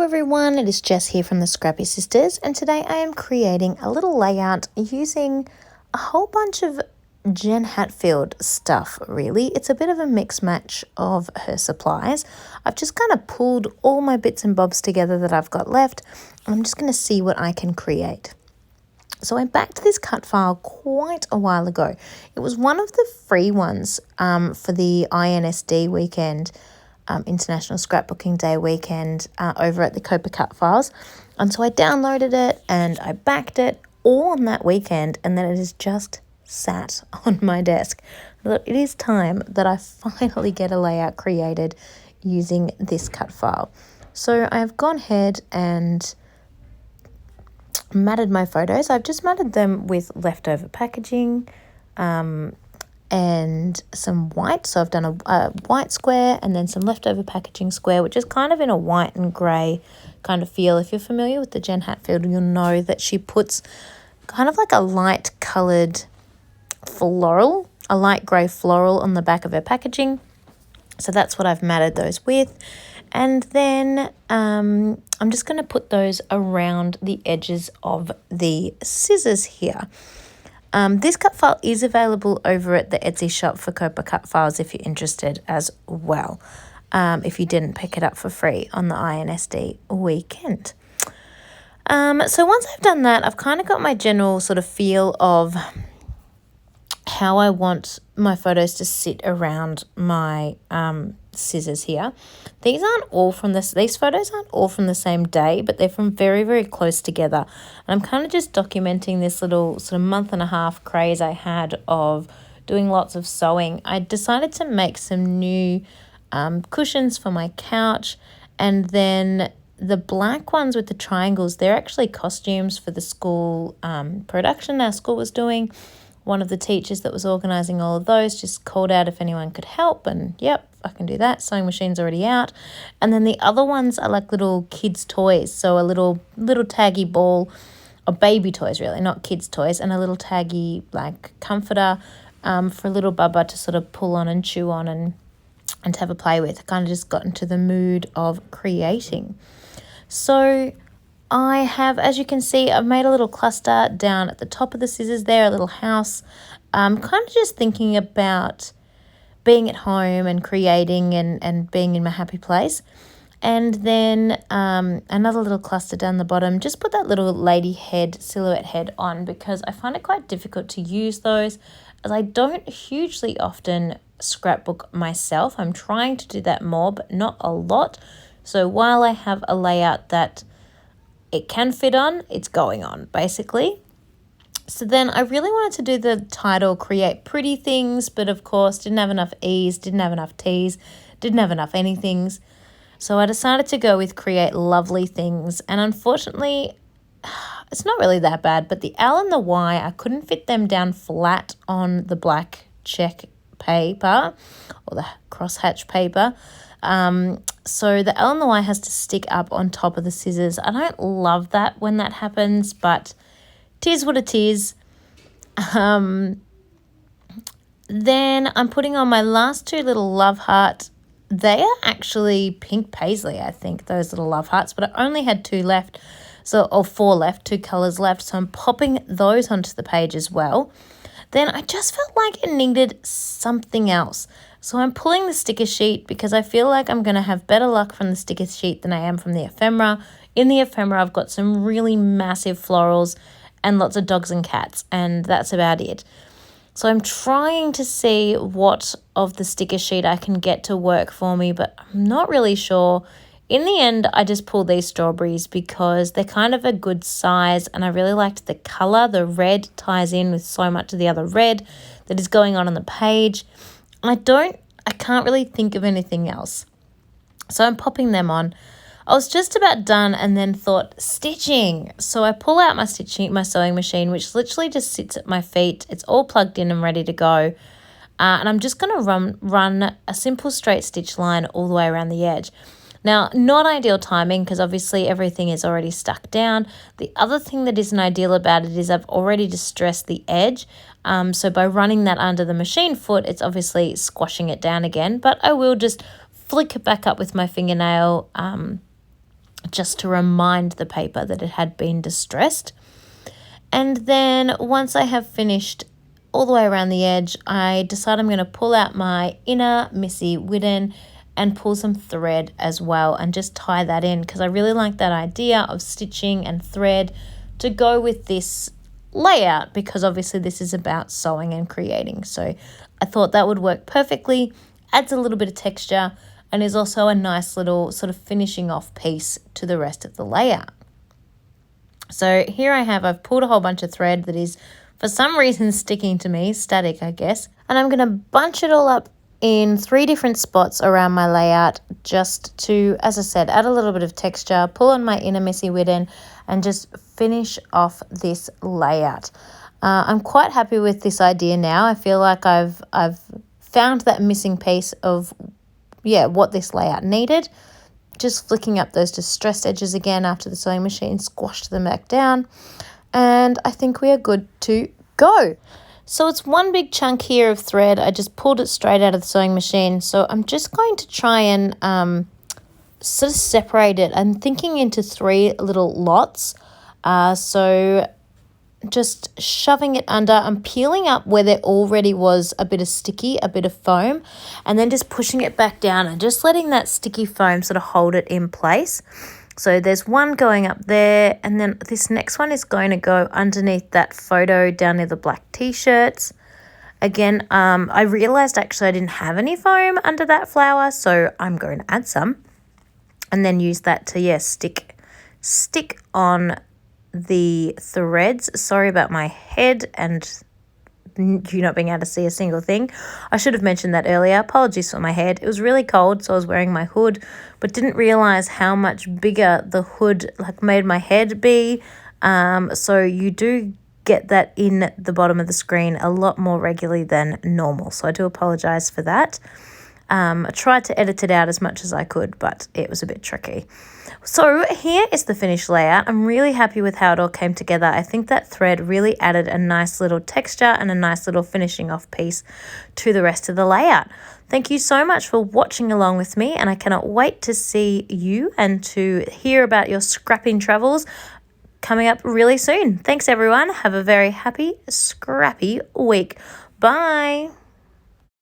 everyone, it is Jess here from the Scrappy Sisters, and today I am creating a little layout using a whole bunch of Jen Hadfield stuff, really. It's a bit of a mix match of her supplies. I've just kind of pulled all my bits and bobs together that I've got left, and I'm just going to see what I can create. So I backed this cut file quite a while ago. It was one of the free ones for the INSD weekend, International Scrapbooking Day weekend over at the COAPA Cutfiles. And so I downloaded it and I backed it all on that weekend, and then it has just sat on my desk. Look, it is time that I finally get a layout created using this cut file. So I've gone ahead and matted my photos. I've just matted them with leftover packaging and some white. So I've done a white square and then some leftover packaging square, which is kind of in a white and grey kind of feel. If you're familiar with the Jen Hadfield, you'll know that she puts kind of like a light coloured floral, a light grey floral on the back of her packaging. So that's what I've matted those with. And then I'm just going to put those around the edges of the scissors here. This cut file is available over at the Etsy shop for COAPA Cutfiles if you're interested as well, if you didn't pick it up for free on the INSD weekend. So once I've done that, I've kind of got my general sort of feel of how I want my photos to sit around my scissors here. These photos aren't all from the same day, but they're from very, very close together. And I'm kind of just documenting this little sort of month and a half craze I had of doing lots of sewing. I decided to make some new cushions for my couch, and then the black ones with the triangles, they're actually costumes for the school production our school was doing. One of the teachers that was organising all of those just called out if anyone could help, and yep, I can do that. Sewing machine's already out. And then the other ones are like little kids' toys. So a little taggy ball, or baby toys really, not kids' toys, and a little taggy like comforter for little Bubba to sort of pull on and chew on and to have a play with. I kind of just got into the mood of creating. So I have, as you can see, I've made a little cluster down at the top of the scissors there, a little house. Kind of just thinking about being at home and creating and being in my happy place. And then another little cluster down the bottom. Just put that little lady head, silhouette head on, because I find it quite difficult to use those, as I don't hugely often scrapbook myself. I'm trying to do that more, but not a lot. So while I have a layout that it can fit on, it's going on, basically. So then I really wanted to do the title, Create Pretty Things, but of course didn't have enough E's, didn't have enough T's, didn't have enough anythings. So I decided to go with Create Lovely Things. And unfortunately, it's not really that bad, but the L and the Y, I couldn't fit them down flat on the black check paper or the crosshatch paper. So the L and the Y has to stick up on top of the scissors. I don't love that when that happens, but it is what it is. Then I'm putting on my last two little love heart. They are actually pink paisley, I think, those little love hearts, but I only had two left, four left, two colours left. So I'm popping those onto the page as well. Then I just felt like it needed something else. So I'm pulling the sticker sheet because I feel like I'm going to have better luck from the sticker sheet than I am from the ephemera. In the ephemera, I've got some really massive florals and lots of dogs and cats, and that's about it. So I'm trying to see what of the sticker sheet I can get to work for me, but I'm not really sure. In the end, I just pulled these strawberries because they're kind of a good size, and I really liked the colour. The red ties in with so much of the other red that is going on the page. I can't really think of anything else. So I'm popping them on. I was just about done and then thought, stitching. So I pull out my sewing machine, which literally just sits at my feet. It's all plugged in and ready to go. And I'm just going to run a simple straight stitch line all the way around the edge. Now, not ideal timing because obviously everything is already stuck down. The other thing that isn't ideal about it is I've already distressed the edge. So by running that under the machine foot, it's obviously squashing it down again. But I will just flick it back up with my fingernail just to remind the paper that it had been distressed. And then once I have finished all the way around the edge, I decide I'm going to pull out my inner Missy Whitten and pull some thread as well and just tie that in, because I really like that idea of stitching and thread to go with this layout, because obviously this is about sewing and creating. So I thought that would work perfectly, adds a little bit of texture, and is also a nice little sort of finishing off piece to the rest of the layout. So here I've pulled a whole bunch of thread that is for some reason sticking to me, static I guess, and I'm going to bunch it all up in 3 different spots around my layout, just to, as I said, add a little bit of texture, pull on my inner Missy Whitten, and just finish off this layout. I'm quite happy with this idea now. I feel like I've found that missing piece of what this layout needed. Just flicking up those distressed edges again after the sewing machine squashed them back down, and I think we are good to go. So it's one big chunk here of thread. I just pulled it straight out of the sewing machine. So I'm just going to try and sort of separate it. I'm thinking into 3 little lots. So just shoving it under. I'm peeling up where there already was a bit of sticky, a bit of foam, and then just pushing it back down and just letting that sticky foam sort of hold it in place. So there's one going up there, and then this next one is going to go underneath that photo down near the black t-shirts. Again, I realized actually I didn't have any foam under that flower, so I'm going to add some and then use that to, stick on the threads. Sorry about my head and you not being able to see a single thing. I should have mentioned that earlier. Apologies for my head. It was really cold, so I was wearing my hood, but didn't realize how much bigger the hood made my head be. So you do get that in the bottom of the screen a lot more regularly than normal. So I do apologize for that. I tried to edit it out as much as I could, but it was a bit tricky. So here is the finished layout. I'm really happy with how it all came together. I think that thread really added a nice little texture and a nice little finishing off piece to the rest of the layout. Thank you so much for watching along with me, and I cannot wait to see you and to hear about your scrapping travels coming up really soon. Thanks everyone. Have a very happy, scrappy week. Bye.